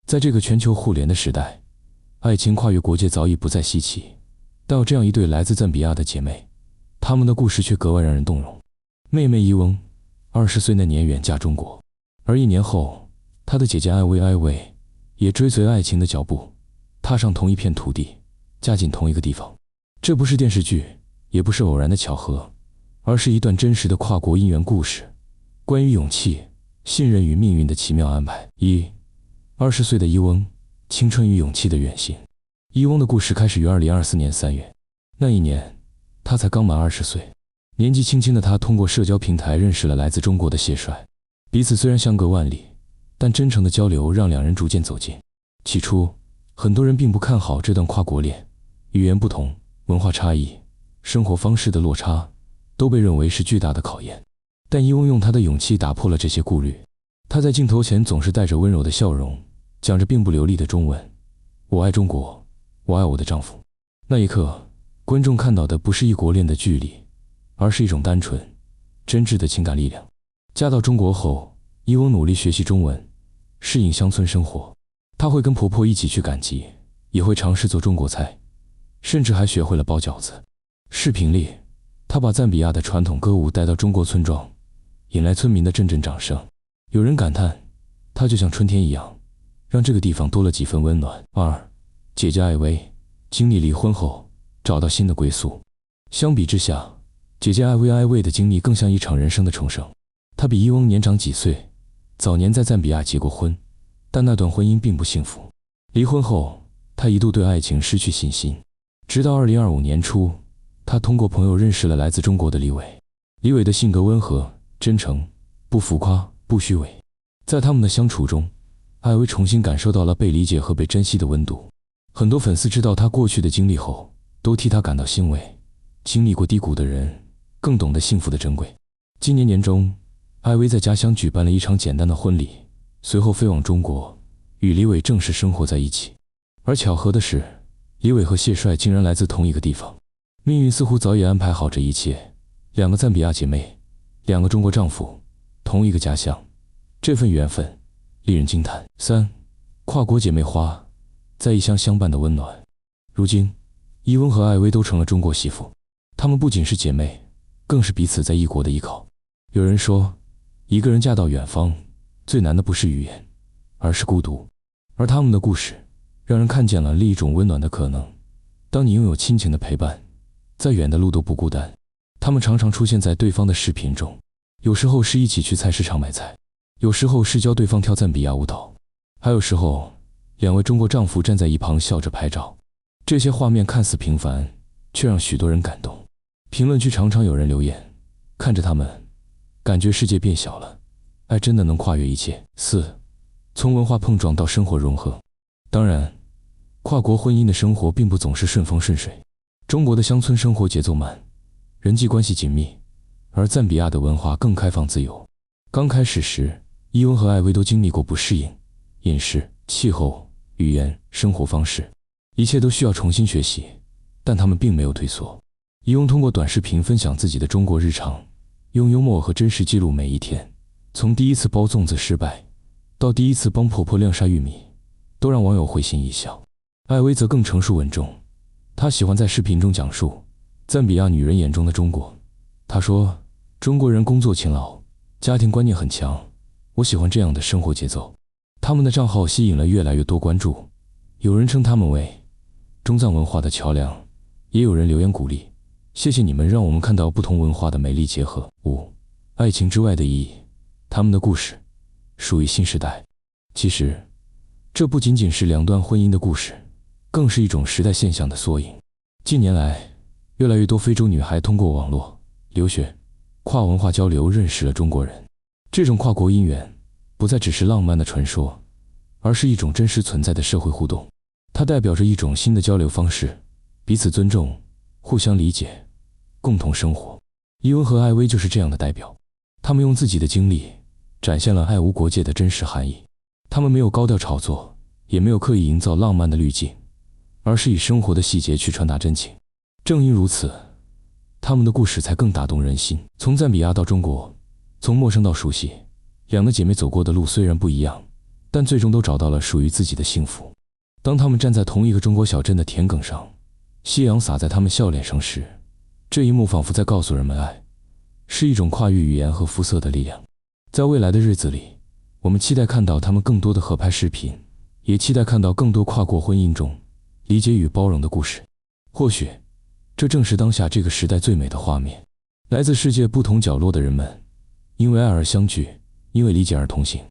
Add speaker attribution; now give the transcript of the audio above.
Speaker 1: 在这个全球互联的时代，爱情跨越国界早已不再稀奇，但有这样一对来自赞比亚的姐妹，她们的故事却格外让人动容。妹妹伊翁20岁那年远嫁中国，而1年后，她的姐姐艾薇也追随爱情的脚步，踏上同一片土地，嫁进同一个地方。这不是电视剧，也不是偶然的巧合，而是一段真实的跨国姻缘故事，关于勇气、信任与命运的奇妙安排。20岁的伊翁，青春与勇气的远行。伊翁的故事开始于2024年3月，那一年，她才刚满20岁。年纪轻轻的她通过社交平台认识了来自中国的谢帅，彼此虽然相隔万里，但真诚的交流让两人逐渐走近。起初，很多人并不看好这段跨国恋，语言不同、文化差异、生活方式的落差都被认为是巨大的考验。但伊翁用她的勇气打破了这些顾虑。她在镜头前总是带着温柔的笑容，讲着并不流利的中文：“我爱中国，我爱我的丈夫。”那一刻，观众看到的不是异国恋的距离，而是一种单纯、真挚的情感力量。嫁到中国后，伊翁努力学习中文，适应乡村生活。她会跟婆婆一起去赶集，也会尝试做中国菜，甚至还学会了包饺子。视频里，她把赞比亚的传统歌舞带到中国村庄，引来村民的阵阵掌声。有人感叹，她就像春天一样，让这个地方多了几分温暖。姐姐艾薇经历离婚后找到新的归宿。相比之下，姐姐艾薇的经历更像一场人生的重生。她比伊翁年长几岁，早年在赞比亚结过婚，但那段婚姻并不幸福。离婚后，她一度对爱情失去信心，直到2025年初，她通过朋友认识了来自中国的李伟。李伟的性格温和、真诚，不浮夸、不虚伪。在他们的相处中，艾薇重新感受到了被理解和被珍惜的温度。很多粉丝知道她过去的经历后，都替她感到欣慰。经历过低谷的人，更懂得幸福的珍贵。今年年中，艾薇在家乡举办了一场简单的婚礼，随后飞往中国，与李伟正式生活在一起。而巧合的是，李伟和谢帅竟然来自同一个地方。命运似乎早已安排好这一切，两个赞比亚姐妹，两个中国丈夫，同一个家乡，这份缘分令人惊叹。跨国姐妹花，在异乡相伴的温暖。如今，伊翁和艾薇都成了中国媳妇，她们不仅是姐妹，更是彼此在异国的依靠。有人说，一个人嫁到远方，最难的不是语言，而是孤独。而他们的故事，让人看见了另一种温暖的可能。当你拥有亲情的陪伴，再远的路都不孤单。他们常常出现在对方的视频中，有时候是一起去菜市场买菜，有时候是教对方跳赞比亚舞蹈，还有时候，两位中国丈夫站在一旁笑着拍照。这些画面看似平凡，却让许多人感动。评论区常常有人留言，看着他们，感觉世界变小了，爱真的能跨越一切。从文化碰撞到生活融合。当然，跨国婚姻的生活并不总是顺风顺水。中国的乡村生活节奏慢，人际关系紧密，而赞比亚的文化更开放自由。刚开始时，伊翁和艾薇都经历过不适应，饮食、气候、语言、生活方式，一切都需要重新学习，但他们并没有退缩。伊翁通过短视频分享自己的中国日常，用幽默和真实记录每一天，从第一次包粽子失败，到第一次帮婆婆晾晒玉米，都让网友会心一笑。艾薇则更成熟稳重，她喜欢在视频中讲述赞比亚女人眼中的中国。她说，中国人工作勤劳，家庭观念很强，我喜欢这样的生活节奏。他们的账号吸引了越来越多关注，有人称他们为中赞文化的桥梁，也有人留言鼓励，谢谢你们让我们看到不同文化的美丽结合。爱情之外的意义，他们的故事属于新时代。其实，这不仅仅是两段婚姻的故事，更是一种时代现象的缩影。近年来，越来越多非洲女孩通过网络、留学、跨文化交流认识了中国人。这种跨国姻缘，不再只是浪漫的传说，而是一种真实存在的社会互动。它代表着一种新的交流方式，彼此尊重，互相理解，共同生活。伊翁和艾薇就是这样的代表，他们用自己的经历，展现了爱无国界的真实含义。他们没有高调炒作，也没有刻意营造浪漫的滤镜，而是以生活的细节去传达真情。正因如此，他们的故事才更打动人心。从赞比亚到中国，从陌生到熟悉，两个姐妹走过的路虽然不一样，但最终都找到了属于自己的幸福。当他们站在同一个中国小镇的田埂上，夕阳洒在他们笑脸上时，这一幕仿佛在告诉人们，爱是一种跨越语言和肤色的力量。在未来的日子里，我们期待看到他们更多的合拍视频，也期待看到更多跨国婚姻中理解与包容的故事。或许，这正是当下这个时代最美的画面。来自世界不同角落的人们，因为爱而相聚，因为理解而同行。